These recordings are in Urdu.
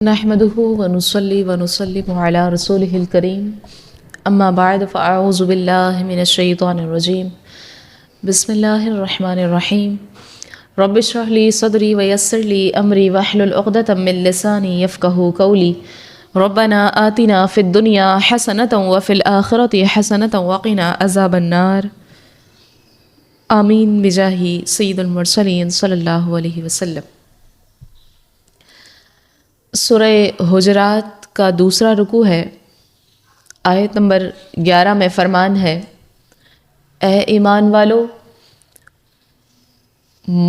نحمده ونصلي ونسلم على رسوله الكريم اما بعد فاعوذ بالله من الشيطان الرجيم بسم الله الرحمن الرحيم رب اشرح لي صدري ويسر لي امري واحلل عقدة من لساني يفقهوا قولي ربنا آتنا في الدنيا حسنة وفي الآخرة حسنة وقنا عذاب النار آمین بجاہ سید المرسلین صلی اللہ علیہ وسلم۔ سورہ حجرات کا دوسرا رکوع ہے۔ آیت نمبر 11 میں فرمان ہے، اے ایمان والو،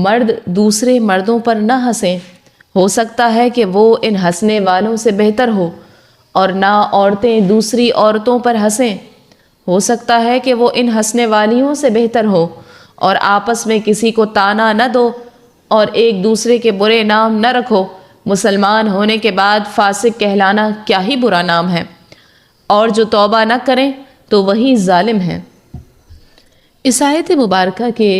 مرد دوسرے مردوں پر نہ ہنسیں، ہو سکتا ہے کہ وہ ان ہنسنے والوں سے بہتر ہو، اور نہ عورتیں دوسری عورتوں پر ہنسیں، ہو سکتا ہے کہ وہ ان ہنسنے والیوں سے بہتر ہو، اور آپس میں کسی کو طعنہ نہ دو اور ایک دوسرے کے برے نام نہ رکھو۔ مسلمان ہونے کے بعد فاسق کہلانا کیا ہی برا نام ہے، اور جو توبہ نہ کریں تو وہی ظالم ہیں۔ اس آیت مبارکہ کے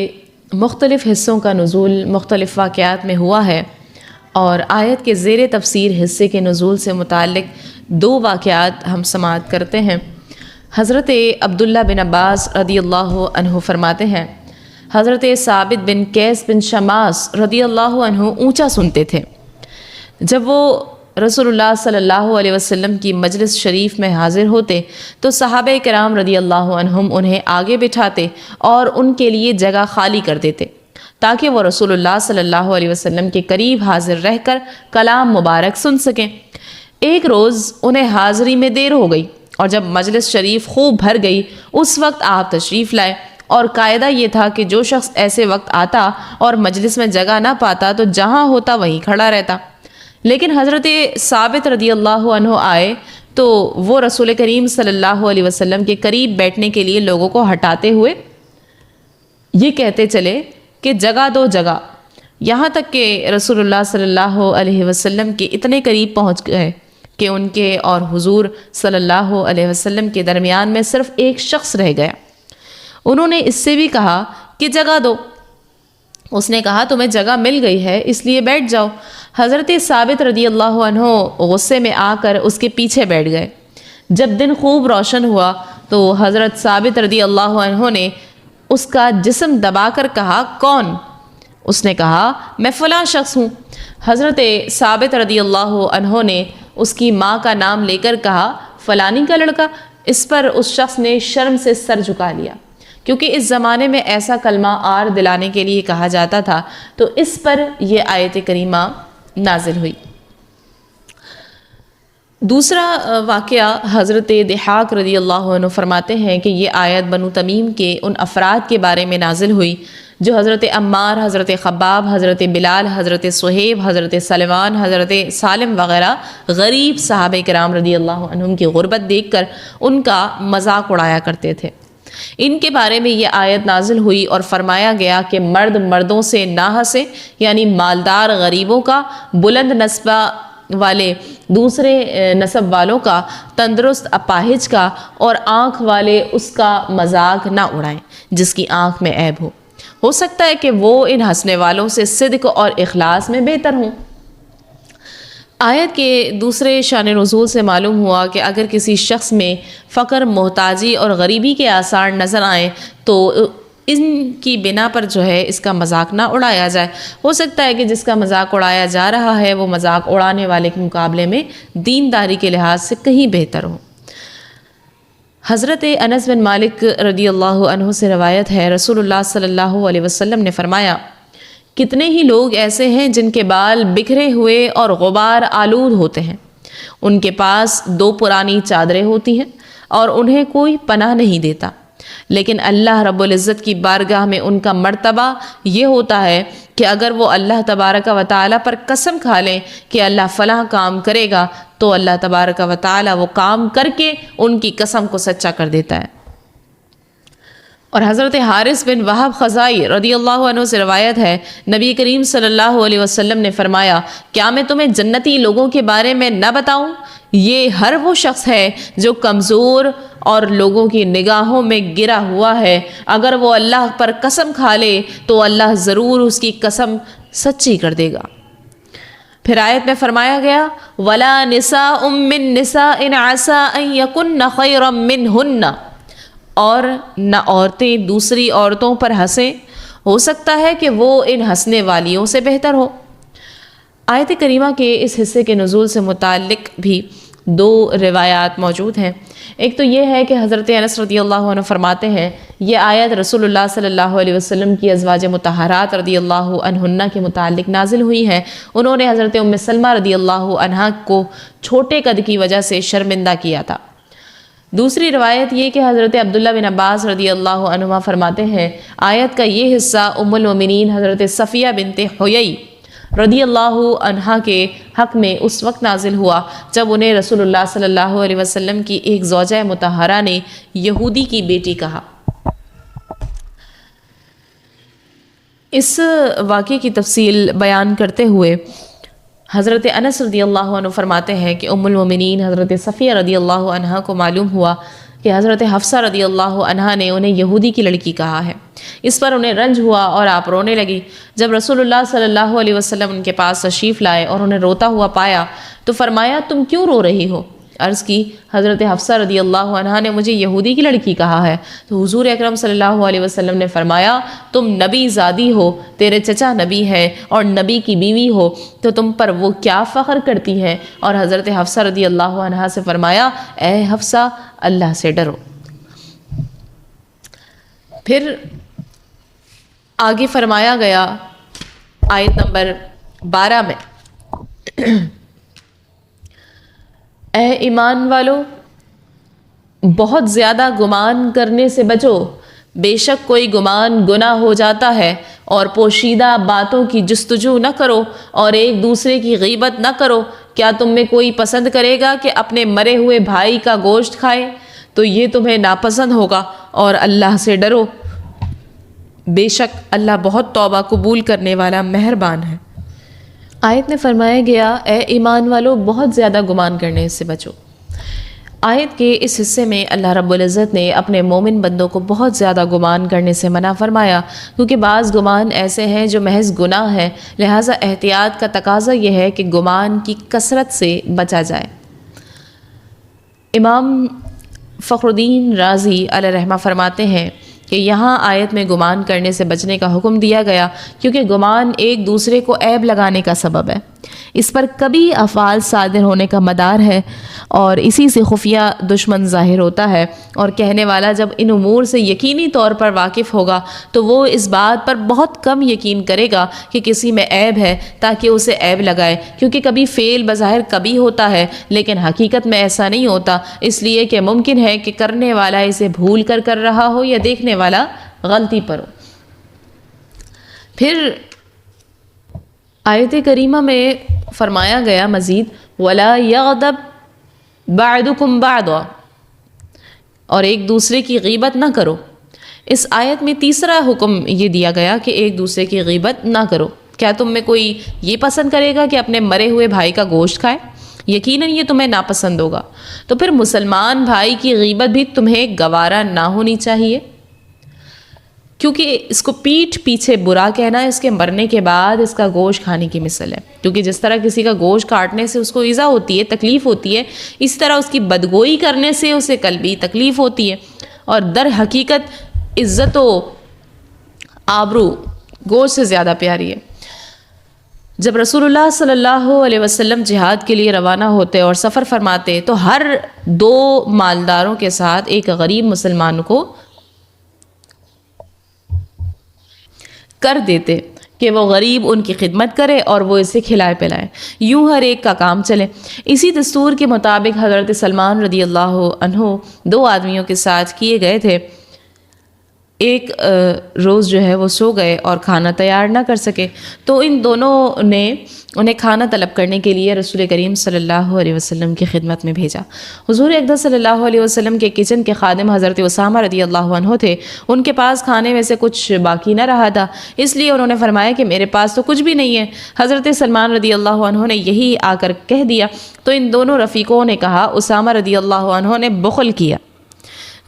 مختلف حصوں کا نزول مختلف واقعات میں ہوا ہے، اور آیت کے زیر تفسیر حصے کے نزول سے متعلق 2 واقعات ہم سماعت کرتے ہیں۔ حضرت عبداللہ بن عباس رضی اللہ عنہ فرماتے ہیں، حضرت ثابت بن قیس بن شماس رضی اللہ عنہ اونچا سنتے تھے۔ جب وہ رسول اللہ صلی اللہ علیہ وسلم کی مجلس شریف میں حاضر ہوتے تو صحابہ کرام رضی اللہ عنہم انہیں آگے بٹھاتے اور ان کے لیے جگہ خالی کر دیتے تاکہ وہ رسول اللہ صلی اللہ علیہ وسلم کے قریب حاضر رہ کر کلام مبارک سن سکیں۔ ایک روز انہیں حاضری میں دیر ہو گئی، اور جب مجلس شریف خوب بھر گئی اس وقت آپ تشریف لائے، اور قاعدہ یہ تھا کہ جو شخص ایسے وقت آتا اور مجلس میں جگہ نہ پاتا تو جہاں ہوتا وہیں کھڑا رہتا۔ لیکن حضرت ثابت رضی اللہ عنہ آئے تو وہ رسول کریم صلی اللہ علیہ وسلم کے قریب بیٹھنے کے لیے لوگوں کو ہٹاتے ہوئے یہ کہتے چلے کہ جگہ دو جگہ، یہاں تک کہ رسول اللہ صلی اللہ علیہ وسلم کے اتنے قریب پہنچ گئے کہ ان کے اور حضور صلی اللہ علیہ وسلم کے درمیان میں صرف ایک شخص رہ گیا۔ انہوں نے اس سے بھی کہا کہ جگہ دو۔ اس نے کہا تمہیں جگہ مل گئی ہے اس لیے بیٹھ جاؤ۔ حضرت ثابت رضی اللہ عنہ غصے میں آ کر اس کے پیچھے بیٹھ گئے۔ جب دن خوب روشن ہوا تو حضرت ثابت رضی اللہ عنہ نے اس کا جسم دبا کر کہا، کون؟ اس نے کہا، میں فلاں شخص ہوں۔ حضرت ثابت رضی اللہ عنہ نے اس کی ماں کا نام لے کر کہا، فلانی کا لڑکا۔ اس پر اس شخص نے شرم سے سر جھکا لیا، کیونکہ اس زمانے میں ایسا کلمہ آر دلانے کے لیے کہا جاتا تھا، تو اس پر یہ آیت کریمہ نازل ہوئی۔ دوسرا واقعہ حضرت ضحاک رضی اللہ عنہ فرماتے ہیں کہ یہ آیت بنو تمیم کے ان افراد کے بارے میں نازل ہوئی جو حضرت عمار، حضرت خباب، حضرت بلال، حضرت صہیب، حضرت سلمان، حضرت سالم وغیرہ غریب صحابہ کرام رضی اللہ عنہم کی غربت دیکھ کر ان کا مذاق اڑایا کرتے تھے۔ ان کے بارے میں یہ آیت نازل ہوئی اور فرمایا گیا کہ مرد مردوں سے نہ ہنسے، یعنی مالدار غریبوں کا، بلند نسبہ والے دوسرے نسب والوں کا، تندرست اپاہج کا، اور آنکھ والے اس کا مذاق نہ اڑائیں جس کی آنکھ میں عیب ہو سکتا ہے کہ وہ ان ہنسنے والوں سے صدق اور اخلاص میں بہتر ہوں۔ آیت کے دوسرے شان نزول سے معلوم ہوا کہ اگر کسی شخص میں فقر، محتاجی اور غریبی کے آثار نظر آئیں تو ان کی بنا پر جو ہے اس کا مذاق نہ اڑایا جائے۔ ہو سکتا ہے کہ جس کا مذاق اڑایا جا رہا ہے وہ مذاق اڑانے والے کے مقابلے میں دینداری کے لحاظ سے کہیں بہتر ہو۔ حضرت انس بن مالک رضی اللہ عنہ سے روایت ہے، رسول اللہ صلی اللہ علیہ وسلم نے فرمایا، کتنے ہی لوگ ایسے ہیں جن کے بال بکھرے ہوئے اور غبار آلود ہوتے ہیں، ان کے پاس 2 پرانی چادریں ہوتی ہیں اور انہیں کوئی پناہ نہیں دیتا، لیکن اللہ رب العزت کی بارگاہ میں ان کا مرتبہ یہ ہوتا ہے کہ اگر وہ اللہ تبارک و تعالیٰ پر قسم کھا لیں کہ اللہ فلاں کام کرے گا تو اللہ تبارک و تعالیٰ وہ کام کر کے ان کی قسم کو سچا کر دیتا ہے۔ اور حضرت حارث بن وہب خزائی رضی اللہ عنہ سے روایت ہے، نبی کریم صلی اللہ علیہ وسلم نے فرمایا، کیا میں تمہیں جنتی لوگوں کے بارے میں نہ بتاؤں؟ یہ ہر وہ شخص ہے جو کمزور اور لوگوں کی نگاہوں میں گرا ہوا ہے، اگر وہ اللہ پر قسم کھا لے تو اللہ ضرور اس کی قسم سچی کر دے گا۔ پھر آیت میں فرمایا گیا وَلَا نِسَاءٌ مِّن نِسَاءٍ عَسَىٰ أَن يَكُنَّ خَيْرًا مِّنْهُنَّ، اور نہ عورتیں دوسری عورتوں پر ہنسیں، ہو سکتا ہے کہ وہ ان ہنسنے والیوں سے بہتر ہو۔ آیت کریمہ کے اس حصے کے نزول سے متعلق بھی دو روایات موجود ہیں۔ ایک تو یہ ہے کہ حضرت انس رضی اللہ عنہ فرماتے ہیں یہ آیت رسول اللہ صلی اللہ علیہ وسلم کی ازواج مطہرات رضی اللہ عنہن کے متعلق نازل ہوئی ہے۔ انہوں نے حضرت ام سلمہ رضی اللہ عنہا کو چھوٹے قد کی وجہ سے شرمندہ کیا تھا۔ دوسری روایت یہ کہ حضرت عبداللہ بن عباس رضی اللہ عنہما فرماتے ہیں آیت کا یہ حصہ ام المومنین حضرت صفیہ بنت حیی رضی اللہ عنہا کے حق میں اس وقت نازل ہوا جب انہیں رسول اللہ صلی اللہ علیہ وسلم کی ایک زوجہ مطہرہ نے یہودی کی بیٹی کہا۔ اس واقعے کی تفصیل بیان کرتے ہوئے حضرت انس رضی اللہ عنہ فرماتے ہیں کہ ام المومنین حضرت صفیہ رضی اللہ عنہا کو معلوم ہوا کہ حضرت حفصہ رضی اللہ عنہا نے انہیں یہودی کی لڑکی کہا ہے۔ اس پر انہیں رنج ہوا اور آپ رونے لگی۔ جب رسول اللہ صلی اللہ علیہ وسلم ان کے پاس تشریف لائے اور انہیں روتا ہوا پایا تو فرمایا تم کیوں رو رہی ہو؟ عرض کی حضرت حفصہ رضی اللہ عنہا نے مجھے یہودی کی لڑکی کہا ہے۔ تو حضور اکرم صلی اللہ علیہ وسلم نے فرمایا تم نبی زادی ہو، تیرے چچا نبی ہے اور نبی کی بیوی ہو، تو تم پر وہ کیا فخر کرتی ہے؟ اور حضرت حفصہ رضی اللہ عنہا سے فرمایا اے حفصہ اللہ سے ڈرو۔ پھر آگے فرمایا گیا آیت نمبر 12 میں اے ایمان والو بہت زیادہ گمان کرنے سے بچو، بے شک کوئی گمان گناہ ہو جاتا ہے، اور پوشیدہ باتوں کی جستجو نہ کرو اور ایک دوسرے کی غیبت نہ کرو۔ کیا تم میں کوئی پسند کرے گا کہ اپنے مرے ہوئے بھائی کا گوشت کھائے؟ تو یہ تمہیں ناپسند ہوگا، اور اللہ سے ڈرو، بے شک اللہ بہت توبہ قبول کرنے والا مہربان ہے۔ آیت میں فرمایا گیا اے ایمان والو بہت زیادہ گمان کرنے سے بچو۔ آیت کے اس حصے میں اللہ رب العزت نے اپنے مومن بندوں کو بہت زیادہ گمان کرنے سے منع فرمایا، کیونکہ بعض گمان ایسے ہیں جو محض گناہ ہیں، لہٰذا احتیاط کا تقاضا یہ ہے کہ گمان کی کثرت سے بچا جائے۔ امام فخر الدین رازی علیہ رحمہ فرماتے ہیں کہ یہاں آیت میں گمان کرنے سے بچنے کا حکم دیا گیا کیونکہ گمان ایک دوسرے کو عیب لگانے کا سبب ہے، اس پر کبھی افعال صادر ہونے کا مدار ہے اور اسی سے خفیہ دشمن ظاہر ہوتا ہے، اور کہنے والا جب ان امور سے یقینی طور پر واقف ہوگا تو وہ اس بات پر بہت کم یقین کرے گا کہ کسی میں عیب ہے تاکہ اسے عیب لگائے، کیونکہ کبھی فعل بظاہر کبھی ہوتا ہے لیکن حقیقت میں ایسا نہیں ہوتا، اس لیے کہ ممکن ہے کہ کرنے والا اسے بھول کر رہا ہو یا دیکھنے والا غلطی پر ہو۔ پھر آیت کریمہ میں فرمایا گیا مزید وَلَا يَغْضَبْ بَعْضُكُمْ بَعْضًا، اور ایک دوسرے کی غیبت نہ کرو۔ اس آیت میں تیسرا حکم یہ دیا گیا کہ ایک دوسرے کی غیبت نہ کرو۔ کیا تم میں کوئی یہ پسند کرے گا کہ اپنے مرے ہوئے بھائی کا گوشت کھائے؟ یقیناً یہ تمہیں ناپسند ہوگا۔ تو پھر مسلمان بھائی کی غیبت بھی تمہیں گوارا نہ ہونی چاہیے، کیونکہ اس کو پیٹھ پیچھے برا کہنا اس کے مرنے کے بعد اس کا گوشت کھانے کی مثل ہے، کیونکہ جس طرح کسی کا گوشت کاٹنے سے اس کو ایذا ہوتی ہے، تکلیف ہوتی ہے، اس طرح اس کی بدگوئی کرنے سے اسے قلبی تکلیف ہوتی ہے، اور در حقیقت عزت و آبرو گوشت سے زیادہ پیاری ہے۔ جب رسول اللہ صلی اللہ علیہ وسلم جہاد کے لیے روانہ ہوتے اور سفر فرماتے تو ہر 2 مالداروں کے ساتھ ایک غریب مسلمان کو کر دیتے کہ وہ غریب ان کی خدمت کرے اور وہ اسے کھلائے پلائے، یوں ہر ایک کا کام چلے۔ اسی دستور کے مطابق حضرت سلمان رضی اللہ عنہ 2 آدمیوں کے ساتھ کیے گئے تھے۔ ایک روز جو ہے وہ سو گئے اور کھانا تیار نہ کر سکے، تو ان دونوں نے انہیں کھانا طلب کرنے کے لیے رسول کریم صلی اللہ علیہ وسلم کی خدمت میں بھیجا۔ حضور اقدس صلی اللہ علیہ وسلم کے کچن کے خادم حضرت اسامہ رضی اللہ عنہ تھے، ان کے پاس کھانے میں سے کچھ باقی نہ رہا تھا، اس لیے انہوں نے فرمایا کہ میرے پاس تو کچھ بھی نہیں ہے۔ حضرت سلمان رضی اللہ عنہ نے یہی آ کر کہہ دیا تو ان دونوں رفیقوں نے کہا اسامہ رضی اللہ عنہ نے بخل کیا،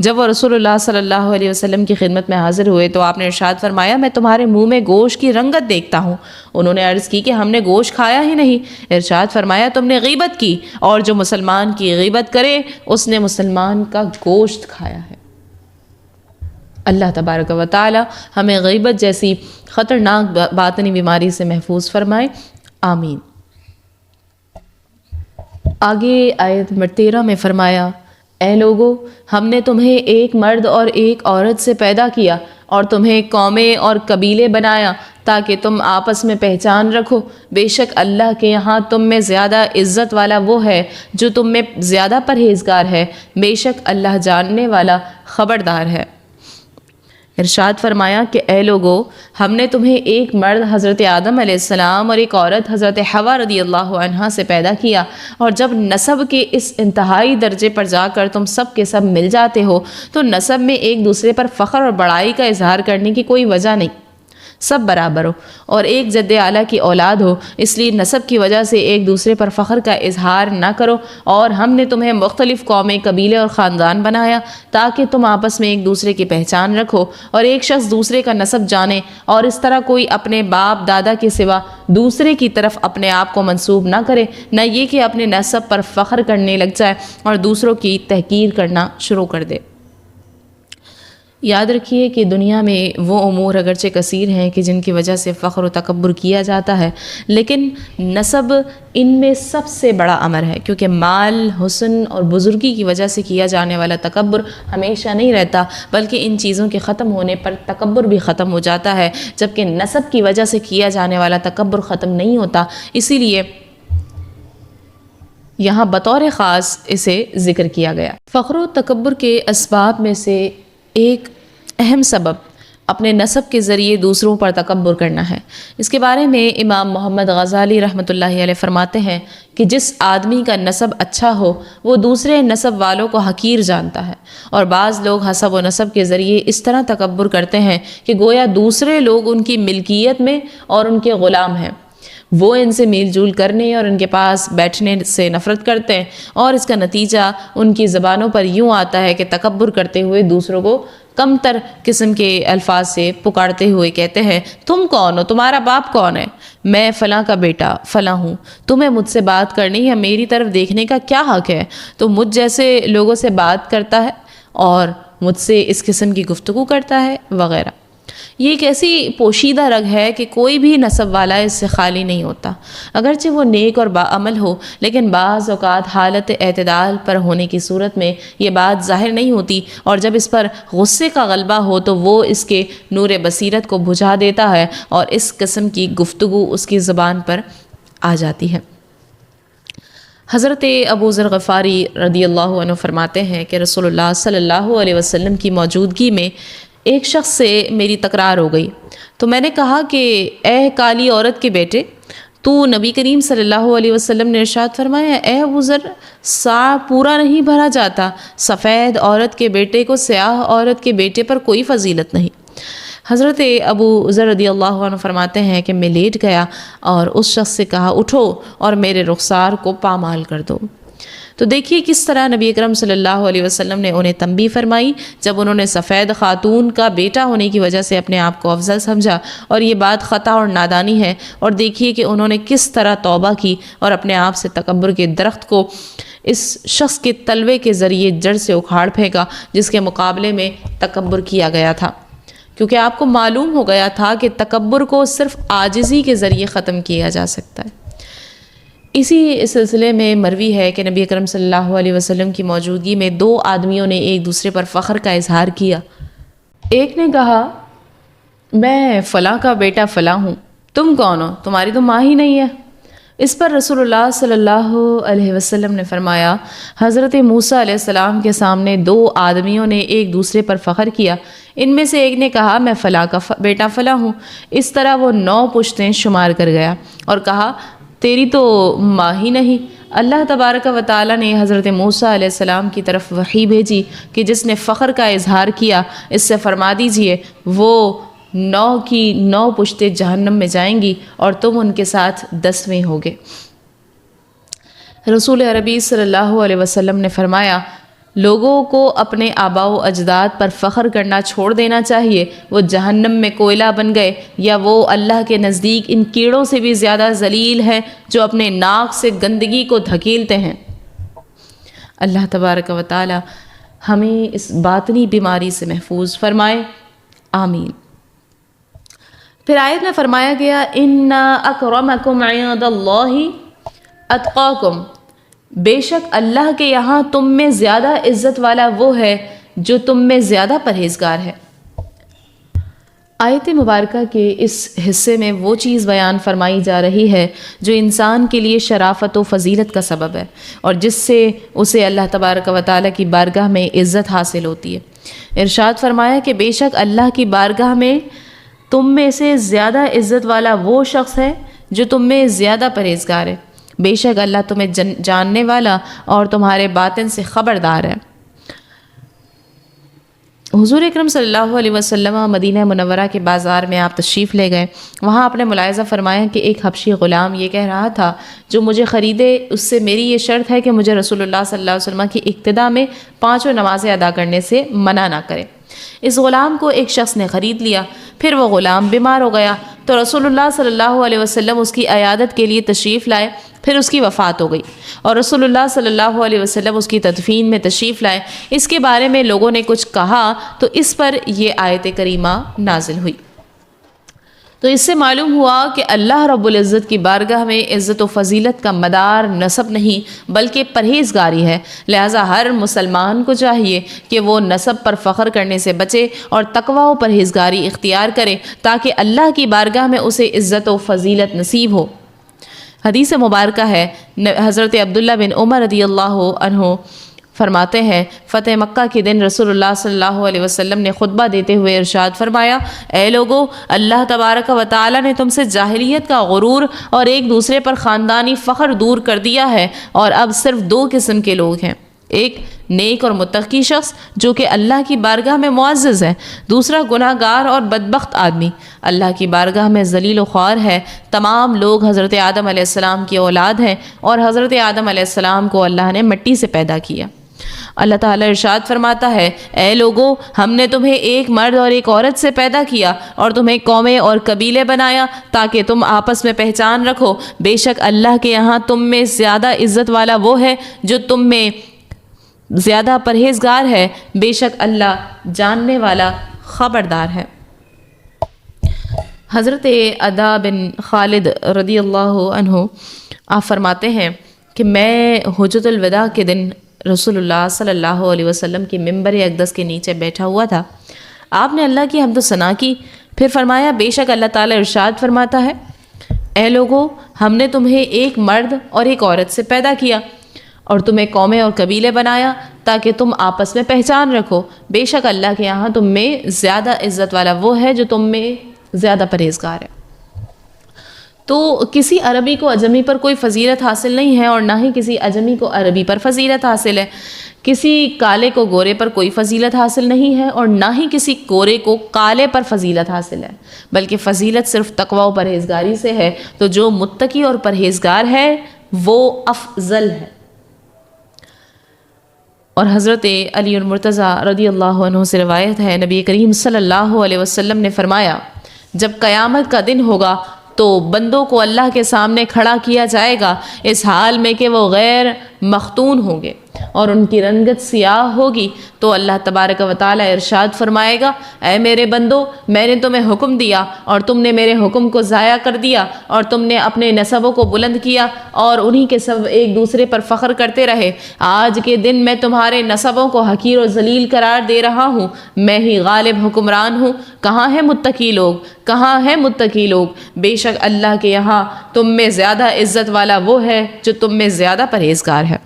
جب وہ رسول اللہ صلی اللہ علیہ وسلم کی خدمت میں حاضر ہوئے تو آپ نے ارشاد فرمایا میں تمہارے منہ میں گوشت کی رنگت دیکھتا ہوں۔ انہوں نے عرض کی کہ ہم نے گوشت کھایا ہی نہیں۔ ارشاد فرمایا تم نے غیبت کی، اور جو مسلمان کی غیبت کرے اس نے مسلمان کا گوشت کھایا ہے۔ اللہ تبارک و تعالی ہمیں غیبت جیسی خطرناک باطنی بیماری سے محفوظ فرمائے، آمین۔ آگے آیت نمبر 13 میں فرمایا اے لوگو ہم نے تمہیں ایک مرد اور ایک عورت سے پیدا کیا اور تمہیں قومیں اور قبیلے بنایا تاکہ تم آپس میں پہچان رکھو۔ بے شک اللہ کے یہاں تم میں زیادہ عزت والا وہ ہے جو تم میں زیادہ پرہیزگار ہے، بے شک اللہ جاننے والا خبردار ہے۔ ارشاد فرمایا کہ اے لوگو ہم نے تمہیں ایک مرد حضرت آدم علیہ السلام اور ایک عورت حضرت حوا رضی اللہ عنہا سے پیدا کیا، اور جب نسب کے اس انتہائی درجے پر جا کر تم سب کے سب مل جاتے ہو تو نسب میں ایک دوسرے پر فخر اور بڑائی کا اظہار کرنے کی کوئی وجہ نہیں، سب برابر ہو اور ایک جد اعلیٰ کی اولاد ہو، اس لیے نسب کی وجہ سے ایک دوسرے پر فخر کا اظہار نہ کرو۔ اور ہم نے تمہیں مختلف قومیں، قبیلے اور خاندان بنایا تاکہ تم آپس میں ایک دوسرے کی پہچان رکھو اور ایک شخص دوسرے کا نسب جانے، اور اس طرح کوئی اپنے باپ دادا کے سوا دوسرے کی طرف اپنے آپ کو منسوب نہ کرے، نہ یہ کہ اپنے نسب پر فخر کرنے لگ جائے اور دوسروں کی تحقیر کرنا شروع کر دے۔ یاد رکھیے کہ دنیا میں وہ امور اگرچہ کثیر ہیں کہ جن کی وجہ سے فخر و تکبر کیا جاتا ہے، لیکن نسب ان میں سب سے بڑا امر ہے، کیونکہ مال، حسن اور بزرگی کی وجہ سے کیا جانے والا تکبر ہمیشہ نہیں رہتا، بلکہ ان چیزوں کے ختم ہونے پر تکبر بھی ختم ہو جاتا ہے، جبکہ نسب کی وجہ سے کیا جانے والا تکبر ختم نہیں ہوتا۔ اسی لیے یہاں بطور خاص اسے ذکر کیا گیا۔ فخر و تکبر کے اسباب میں سے ایک اہم سبب اپنے نسب کے ذریعے دوسروں پر تکبر کرنا ہے۔ اس کے بارے میں امام محمد غزالی رحمۃ اللہ علیہ فرماتے ہیں کہ جس آدمی کا نسب اچھا ہو وہ دوسرے نسب والوں کو حقیر جانتا ہے، اور بعض لوگ حسب و نسب کے ذریعے اس طرح تکبر کرتے ہیں کہ گویا دوسرے لوگ ان کی ملکیت میں اور ان کے غلام ہیں، وہ ان سے میل جول کرنے اور ان کے پاس بیٹھنے سے نفرت کرتے ہیں، اور اس کا نتیجہ ان کی زبانوں پر یوں آتا ہے کہ تکبر کرتے ہوئے دوسروں کو کم تر قسم کے الفاظ سے پکارتے ہوئے کہتے ہیں تم کون ہو، تمہارا باپ کون ہے، میں فلاں کا بیٹا فلاں ہوں، تمہیں مجھ سے بات کرنی یا میری طرف دیکھنے کا کیا حق ہے، تو مجھ جیسے لوگوں سے بات کرتا ہے اور مجھ سے اس قسم کی گفتگو کرتا ہے وغیرہ۔ یہ ایک ایسی پوشیدہ رگ ہے کہ کوئی بھی نسب والا اس سے خالی نہیں ہوتا، اگرچہ وہ نیک اور باعمل ہو، لیکن بعض اوقات حالت اعتدال پر ہونے کی صورت میں یہ بات ظاہر نہیں ہوتی، اور جب اس پر غصے کا غلبہ ہو تو وہ اس کے نور بصیرت کو بجھا دیتا ہے اور اس قسم کی گفتگو اس کی زبان پر آ جاتی ہے۔ حضرت ابو ذر غفاری رضی اللہ عنہ فرماتے ہیں کہ رسول اللہ صلی اللہ علیہ وسلم کی موجودگی میں ایک شخص سے میری تکرار ہو گئی، تو میں نے کہا کہ اے کالی عورت کے بیٹے، تو نبی کریم صلی اللہ علیہ وسلم نے ارشاد فرمایا اے ابو ذر سا پورا نہیں بھرا جاتا، سفید عورت کے بیٹے کو سیاہ عورت کے بیٹے پر کوئی فضیلت نہیں۔ حضرت ابو ذر رضی اللہ عنہ فرماتے ہیں کہ میں لیٹ گیا اور اس شخص سے کہا اٹھو اور میرے رخسار کو پامال کر دو۔ تو دیکھیے کس طرح نبی اکرم صلی اللہ علیہ وسلم نے انہیں تنبیہ فرمائی جب انہوں نے سفید خاتون کا بیٹا ہونے کی وجہ سے اپنے آپ کو افضل سمجھا، اور یہ بات خطا اور نادانی ہے، اور دیکھیے کہ انہوں نے کس طرح توبہ کی اور اپنے آپ سے تکبر کے درخت کو اس شخص کے تلوے کے ذریعے جڑ سے اکھاڑ پھینکا جس کے مقابلے میں تکبر کیا گیا تھا، کیونکہ آپ کو معلوم ہو گیا تھا کہ تکبر کو صرف عاجزی کے ذریعے ختم کیا جا سکتا ہے۔ اسی سلسلے میں مروی ہے کہ نبی اکرم صلی اللہ علیہ وسلم کی موجودگی میں دو آدمیوں نے ایک دوسرے پر فخر کا اظہار کیا۔ ایک نے کہا میں فلاں کا بیٹا فلاں ہوں، تم کون ہو، تمہاری تو ماں ہی نہیں ہے۔ اس پر رسول اللہ صلی اللہ علیہ وسلم نے فرمایا حضرت موسیٰ علیہ السلام کے سامنے دو آدمیوں نے ایک دوسرے پر فخر کیا، ان میں سے ایک نے کہا میں فلاں کا بیٹا فلاں ہوں، اس طرح وہ 9 پشتیں شمار کر گیا اور کہا تیری تو ماں ہی نہیں۔ اللہ تبارک و تعالیٰ نے حضرت موسیٰ علیہ السلام کی طرف وحی بھیجی کہ جس نے فخر کا اظہار کیا اس سے فرما دیجئے وہ 9 کی 9 پشتیں جہنم میں جائیں گی اور تم ان کے ساتھ 10ویں ہوگے۔ رسول عربی صلی اللہ علیہ وسلم نے فرمایا لوگوں کو اپنے آباء و اجداد پر فخر کرنا چھوڑ دینا چاہیے، وہ جہنم میں کوئلہ بن گئے، یا وہ اللہ کے نزدیک ان کیڑوں سے بھی زیادہ ذلیل ہیں جو اپنے ناک سے گندگی کو دھکیلتے ہیں۔ اللہ تبارک و تعالی ہمیں اس باطنی بیماری سے محفوظ فرمائے، آمین۔ پھر آیت میں فرمایا گیا ان اکرمکم عند اللہ اتقاکم، بے شک اللہ کے یہاں تم میں زیادہ عزت والا وہ ہے جو تم میں زیادہ پرہیزگار ہے۔ آیت مبارکہ کے اس حصے میں وہ چیز بیان فرمائی جا رہی ہے جو انسان کے لیے شرافت و فضیلت کا سبب ہے اور جس سے اسے اللہ تبارک و تعالیٰ کی بارگاہ میں عزت حاصل ہوتی ہے۔ ارشاد فرمایا کہ بے شک اللہ کی بارگاہ میں تم میں سے زیادہ عزت والا وہ شخص ہے جو تم میں زیادہ پرہیزگار ہے، بے شک اللہ تمہیں جاننے والا اور تمہارے باطن سے خبردار ہے۔ حضور اکرم صلی اللہ علیہ وسلم مدینہ منورہ کے بازار میں آپ تشریف لے گئے۔ وہاں آپ نے ملاحظہ فرمایا کہ ایک حبشی غلام یہ کہہ رہا تھا جو مجھے خریدے اس سے میری یہ شرط ہے کہ مجھے رسول اللہ صلی اللہ علیہ وسلم کی اقتداء میں 5 نمازیں ادا کرنے سے منع نہ کرے۔ اس غلام کو ایک شخص نے خرید لیا، پھر وہ غلام بیمار ہو گیا تو رسول اللہ صلی اللہ علیہ وسلم اس کی عیادت کے لیے تشریف لائے، پھر اس کی وفات ہو گئی اور رسول اللہ صلی اللہ علیہ وسلم اس کی تدفین میں تشریف لائے۔ اس کے بارے میں لوگوں نے کچھ کہا تو اس پر یہ آیت کریمہ نازل ہوئی۔ تو اس سے معلوم ہوا کہ اللہ رب العزت کی بارگاہ میں عزت و فضیلت کا مدار نسب نہیں بلکہ پرہیزگاری ہے، لہٰذا ہر مسلمان کو چاہیے کہ وہ نسب پر فخر کرنے سے بچے اور تقوی و پرہیزگاری اختیار کرے تاکہ اللہ کی بارگاہ میں اسے عزت و فضیلت نصیب ہو۔ حدیث مبارکہ ہے، حضرت عبداللہ بن عمر رضی اللہ عنہ فرماتے ہیں فتح مکہ کے دن رسول اللہ صلی اللہ علیہ وسلم نے خطبہ دیتے ہوئے ارشاد فرمایا، اے لوگو، اللہ تبارک و تعالی نے تم سے جاہلیت کا غرور اور ایک دوسرے پر خاندانی فخر دور کر دیا ہے، اور اب صرف 2 قسم کے لوگ ہیں، ایک نیک اور متقی شخص جو کہ اللہ کی بارگاہ میں معزز ہے، دوسرا گناہ گار اور بدبخت آدمی اللہ کی بارگاہ میں ذلیل و خوار ہے۔ تمام لوگ حضرت آدم علیہ السلام کی اولاد ہیں اور حضرت آدم علیہ السلام کو اللہ نے مٹی سے پیدا کیا۔ اللہ تعالیٰ ارشاد فرماتا ہے، اے لوگو، ہم نے تمہیں ایک مرد اور ایک عورت سے پیدا کیا اور تمہیں قومیں اور قبیلے بنایا تاکہ تم آپس میں پہچان رکھو، بے شک اللہ کے یہاں تم میں زیادہ عزت والا وہ ہے جو تم میں زیادہ پرہیزگار ہے، بے شک اللہ جاننے والا خبردار ہے۔ حضرت عدا بن خالد رضی اللہ عنہ آپ فرماتے ہیں کہ میں حجۃ الوداع کے دن رسول اللہ صلی اللہ علیہ وسلم کی ممبر اقدس کے نیچے بیٹھا ہوا تھا۔ آپ نے اللہ کی حمد و ثنا کی، پھر فرمایا، بے شک اللہ تعالیٰ ارشاد فرماتا ہے، اے لوگو، ہم نے تمہیں ایک مرد اور ایک عورت سے پیدا کیا اور تمہیں قومیں اور قبیلے بنایا تاکہ تم آپس میں پہچان رکھو، بے شک اللہ کے یہاں تم میں زیادہ عزت والا وہ ہے جو تم میں زیادہ پرہیزگار ہے۔ تو کسی عربی کو اجمی پر کوئی فضیلت حاصل نہیں ہے اور نہ ہی کسی اجمی کو عربی پر فضیلت حاصل ہے، کسی کالے کو گورے پر کوئی فضیلت حاصل نہیں ہے اور نہ ہی کسی گورے کو کالے پر فضیلت حاصل ہے، بلکہ فضیلت صرف تقوی و پرہیزگاری سے ہے، تو جو متقی اور پرہیزگار ہے وہ افضل ہے۔ اور حضرت علی المرتضیٰ رضی اللہ عنہ سے روایت ہے، نبی کریم صلی اللہ علیہ وسلم نے فرمایا، جب قیامت کا دن ہوگا تو بندوں کو اللہ کے سامنے کھڑا کیا جائے گا اس حال میں کہ وہ غیر مختون ہوں گے اور ان کی رنگت سیاہ ہوگی، تو اللہ تبارک و تعالی ارشاد فرمائے گا، اے میرے بندو، میں نے تمہیں حکم دیا اور تم نے میرے حکم کو ضائع کر دیا اور تم نے اپنے نسبوں کو بلند کیا اور انہی کے سب ایک دوسرے پر فخر کرتے رہے۔ آج کے دن میں تمہارے نسبوں کو حقیر و ذلیل قرار دے رہا ہوں، میں ہی غالب حکمران ہوں۔ کہاں ہے متقی لوگ؟ کہاں ہے متقی لوگ؟ بے شک اللہ کے یہاں تم میں زیادہ عزت والا وہ ہے جو تم میں زیادہ پرہیزگار ہے۔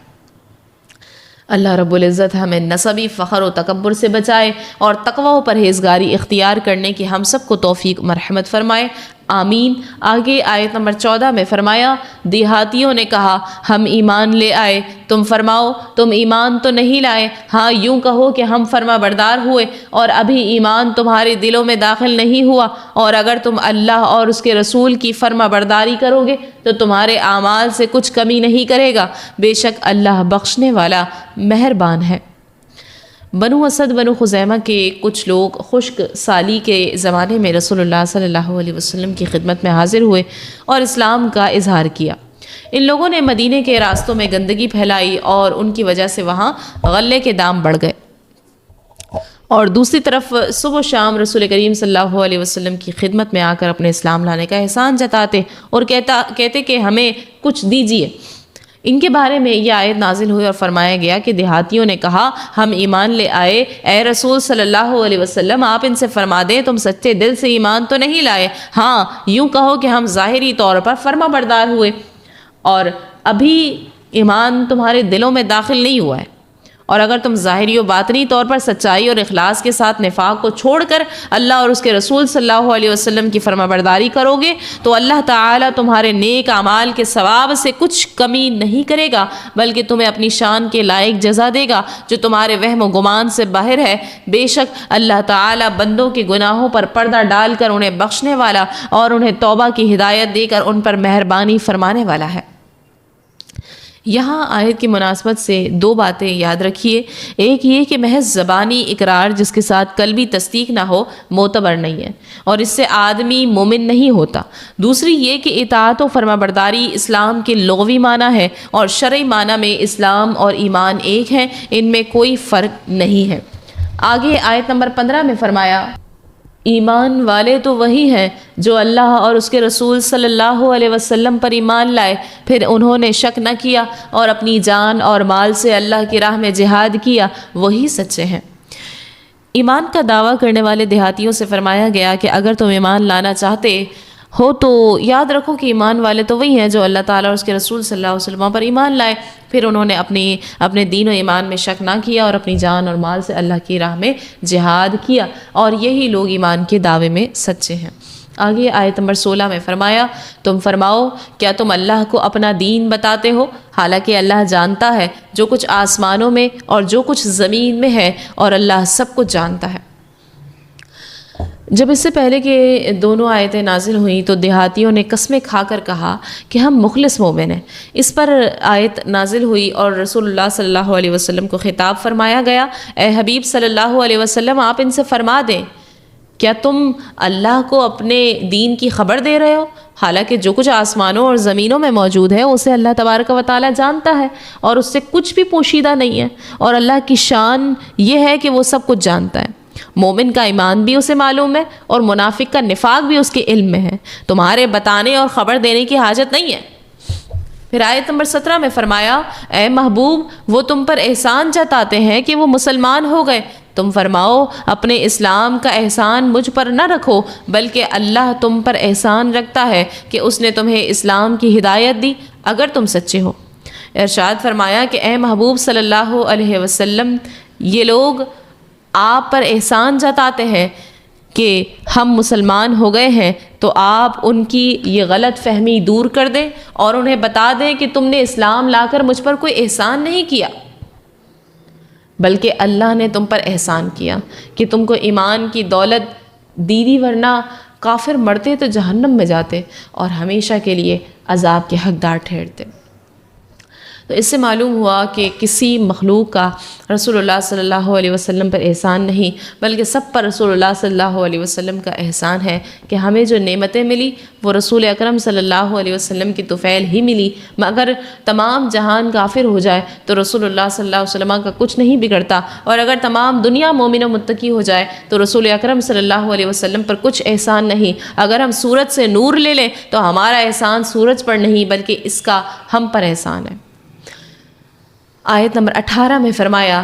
اللہ رب العزت ہمیں نسبی فخر و تکبر سے بچائے اور تقوی و پرہیزگاری اختیار کرنے کی ہم سب کو توفیق مرحمت فرمائے، آمین۔ آگے آیت نمبر 14 میں فرمایا، دیہاتیوں نے کہا، ہم ایمان لے آئے، تم فرماؤ تم ایمان تو نہیں لائے، ہاں یوں کہو کہ ہم فرما بردار ہوئے اور ابھی ایمان تمہارے دلوں میں داخل نہیں ہوا، اور اگر تم اللہ اور اس کے رسول کی فرما برداری کرو گے تو تمہارے اعمال سے کچھ کمی نہیں کرے گا، بے شک اللہ بخشنے والا مہربان ہے۔ بنو اسد بنو خزیمہ کے کچھ لوگ خشک سالی کے زمانے میں رسول اللہ صلی اللہ علیہ وسلم کی خدمت میں حاضر ہوئے اور اسلام کا اظہار کیا۔ ان لوگوں نے مدینے کے راستوں میں گندگی پھیلائی اور ان کی وجہ سے وہاں غلے کے دام بڑھ گئے، اور دوسری طرف صبح و شام رسول کریم صلی اللہ علیہ وسلم کی خدمت میں آ کر اپنے اسلام لانے کا احسان جتاتے اور کہتے کہ ہمیں کچھ دیجیے۔ ان کے بارے میں یہ آیت نازل ہوئی اور فرمایا گیا کہ دیہاتیوں نے کہا ہم ایمان لے آئے، اے رسول صلی اللہ علیہ وسلم آپ ان سے فرما دیں تم سچے دل سے ایمان تو نہیں لائے، ہاں یوں کہو کہ ہم ظاہری طور پر فرما بردار ہوئے اور ابھی ایمان تمہارے دلوں میں داخل نہیں ہوا ہے، اور اگر تم ظاہری و باطنی طور پر سچائی اور اخلاص کے ساتھ نفاق کو چھوڑ کر اللہ اور اس کے رسول صلی اللہ علیہ وسلم کی فرما برداری کرو گے تو اللہ تعالیٰ تمہارے نیک اعمال کے ثواب سے کچھ کمی نہیں کرے گا، بلکہ تمہیں اپنی شان کے لائق جزا دے گا جو تمہارے وہم و گمان سے باہر ہے۔ بے شک اللہ تعالیٰ بندوں کے گناہوں پر پردہ ڈال کر انہیں بخشنے والا اور انہیں توبہ کی ہدایت دے کر ان پر مہربانی فرمانے والا ہے۔ یہاں آیت کی مناسبت سے دو باتیں یاد رکھیے، ایک یہ کہ محض زبانی اقرار جس کے ساتھ قلبی تصدیق نہ ہو معتبر نہیں ہے اور اس سے آدمی مومن نہیں ہوتا، دوسری یہ کہ اطاعت و فرما برداری اسلام کے لغوی معنی ہے اور شرعی معنی میں اسلام اور ایمان ایک ہیں، ان میں کوئی فرق نہیں ہے۔ آگے آیت نمبر 15 میں فرمایا ایمان والے تو وہی ہیں جو اللہ اور اس کے رسول صلی اللہ علیہ وسلم پر ایمان لائے، پھر انہوں نے شک نہ کیا اور اپنی جان اور مال سے اللہ کی راہ میں جہاد کیا، وہی سچے ہیں۔ ایمان کا دعویٰ کرنے والے دیہاتیوں سے فرمایا گیا کہ اگر تم ایمان لانا چاہتے ہو تو یاد رکھو کہ ایمان والے تو وہی ہیں جو اللہ تعالیٰ اور اس کے رسول صلی اللہ علیہ وسلم پر ایمان لائے، پھر انہوں نے اپنے دین و ایمان میں شک نہ کیا اور اپنی جان اور مال سے اللہ کی راہ میں جہاد کیا، اور یہی لوگ ایمان کے دعوے میں سچے ہیں۔ آگے آیت نمبر 16 میں فرمایا تم فرماؤ کیا تم اللہ کو اپنا دین بتاتے ہو، حالانکہ اللہ جانتا ہے جو کچھ آسمانوں میں اور جو کچھ زمین میں ہے، اور اللہ سب کچھ جانتا ہے۔ جب اس سے پہلے کہ دونوں آیتیں نازل ہوئیں تو دیہاتیوں نے قسمیں کھا کر کہا کہ ہم مخلص مومن ہیں۔ اس پر آیت نازل ہوئی اور رسول اللہ صلی اللہ علیہ وسلم کو خطاب فرمایا گیا، اے حبیب صلی اللہ علیہ وسلم آپ ان سے فرما دیں کیا تم اللہ کو اپنے دین کی خبر دے رہے ہو، حالانکہ جو کچھ آسمانوں اور زمینوں میں موجود ہے اسے اللہ تبارک و تعالیٰ جانتا ہے اور اس سے کچھ بھی پوشیدہ نہیں ہے، اور اللہ کی شان یہ ہے کہ وہ سب کچھ جانتا ہے۔ مومن کا ایمان بھی اسے معلوم ہے اور منافق کا نفاق بھی اس کے علم میں ہے، تمہارے بتانے اور خبر دینے کی حاجت نہیں ہے۔ پھر آیت نمبر 17 میں فرمایا اے محبوب وہ تم پر احسان جتاتے ہیں کہ وہ مسلمان ہو گئے، تم فرماؤ اپنے اسلام کا احسان مجھ پر نہ رکھو بلکہ اللہ تم پر احسان رکھتا ہے کہ اس نے تمہیں اسلام کی ہدایت دی اگر تم سچے ہو۔ ارشاد فرمایا کہ اے محبوب صلی اللہ علیہ وسلم یہ لوگ آپ پر احسان جتاتے ہیں کہ ہم مسلمان ہو گئے ہیں، تو آپ ان کی یہ غلط فہمی دور کر دیں اور انہیں بتا دیں کہ تم نے اسلام لا کر مجھ پر کوئی احسان نہیں کیا بلکہ اللہ نے تم پر احسان کیا کہ تم کو ایمان کی دولت دی دی، ورنہ کافر مرتے تو جہنم میں جاتے اور ہمیشہ کے لیے عذاب کے حقدار ٹھہرتے۔ تو اس سے معلوم ہوا کہ کسی مخلوق کا رسول اللہ صلی اللہ علیہ وسلم پر احسان نہیں بلکہ سب پر رسول اللہ صلی اللہ علیہ وسلم کا احسان ہے کہ ہمیں جو نعمتیں ملی وہ رسول اکرم صلی اللہ علیہ وسلم کی طفیل ہی ملی، مگر تمام جہان کافر ہو جائے تو رسول اللہ صلی اللہ علیہ وسلم کا کچھ نہیں بگڑتا، اور اگر تمام دنیا مومن و متقی ہو جائے تو رسول اکرم صلی اللہ علیہ وسلم پر کچھ احسان نہیں۔ اگر ہم سورج سے نور لے لیں تو ہمارا احسان سورج پر نہیں بلکہ اس کا ہم پر احسان ہے۔ آیت نمبر 18 میں فرمایا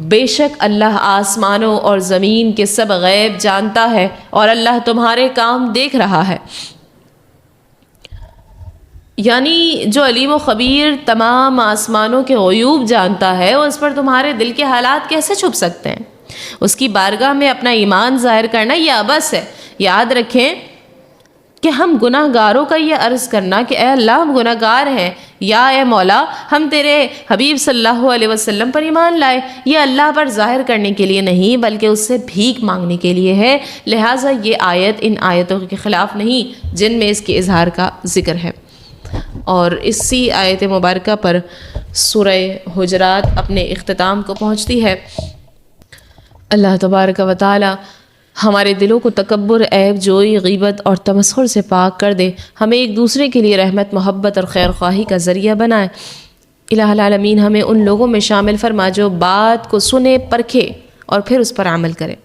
بے شک اللہ آسمانوں اور زمین کے سب غیب جانتا ہے اور اللہ تمہارے کام دیکھ رہا ہے۔ یعنی جو علیم و خبیر تمام آسمانوں کے غیوب جانتا ہے اس پر تمہارے دل کے حالات کیسے چھپ سکتے ہیں؟ اس کی بارگاہ میں اپنا ایمان ظاہر کرنا یہ عبث ہے۔ یاد رکھیں کہ ہم گناہ گاروں کا یہ عرض کرنا کہ اے اللہ ہم گناہ گار ہیں، یا اے مولا ہم تیرے حبیب صلی اللہ علیہ وسلم پر ایمان لائے، یہ اللہ پر ظاہر کرنے کے لیے نہیں بلکہ اس سے بھیک مانگنے کے لیے ہے، لہٰذا یہ آیت ان آیتوں کے خلاف نہیں جن میں اس کے اظہار کا ذکر ہے۔ اور اسی آیت مبارکہ پر سورہ حجرات اپنے اختتام کو پہنچتی ہے۔ اللہ تبارک و تعالی ہمارے دلوں کو تکبر، عیب جوئی، غیبت اور تمسخر سے پاک کر دے، ہمیں ایک دوسرے کے لیے رحمت، محبت اور خیر خواہی کا ذریعہ بنائے۔ الہ العالمین ہمیں ان لوگوں میں شامل فرما جو بات کو سنے، پرکھے اور پھر اس پر عمل کرے۔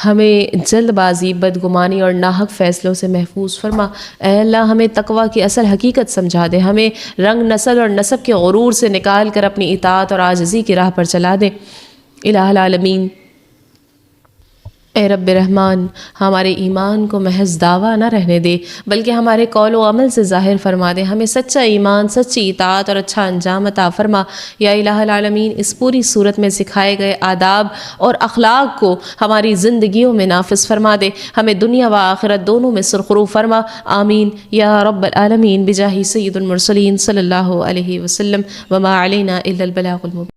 ہمیں جلد بازی، بدگمانی اور ناحق فیصلوں سے محفوظ فرما۔ اے اللہ ہمیں تقوی کی اصل حقیقت سمجھا دے، ہمیں رنگ، نسل اور نسب کے غرور سے نکال کر اپنی اطاعت اور عاجزی کی راہ پر چلا دے۔ الہ العالمین اے رب رحمان ہمارے ایمان کو محض دعویٰ نہ رہنے دے بلکہ ہمارے قول و عمل سے ظاہر فرما دے، ہمیں سچا ایمان، سچی اطاعت اور اچھا انجام عطا فرما۔ یا الہ العالمین اس پوری صورت میں سکھائے گئے آداب اور اخلاق کو ہماری زندگیوں میں نافذ فرما دے، ہمیں دنیا و آخرت دونوں میں سرخرو فرما۔ آمین یا رب العالمین بجاہ سید المرسلین صلی اللہ علیہ وسلم وما علینا الا البلاغ المبین۔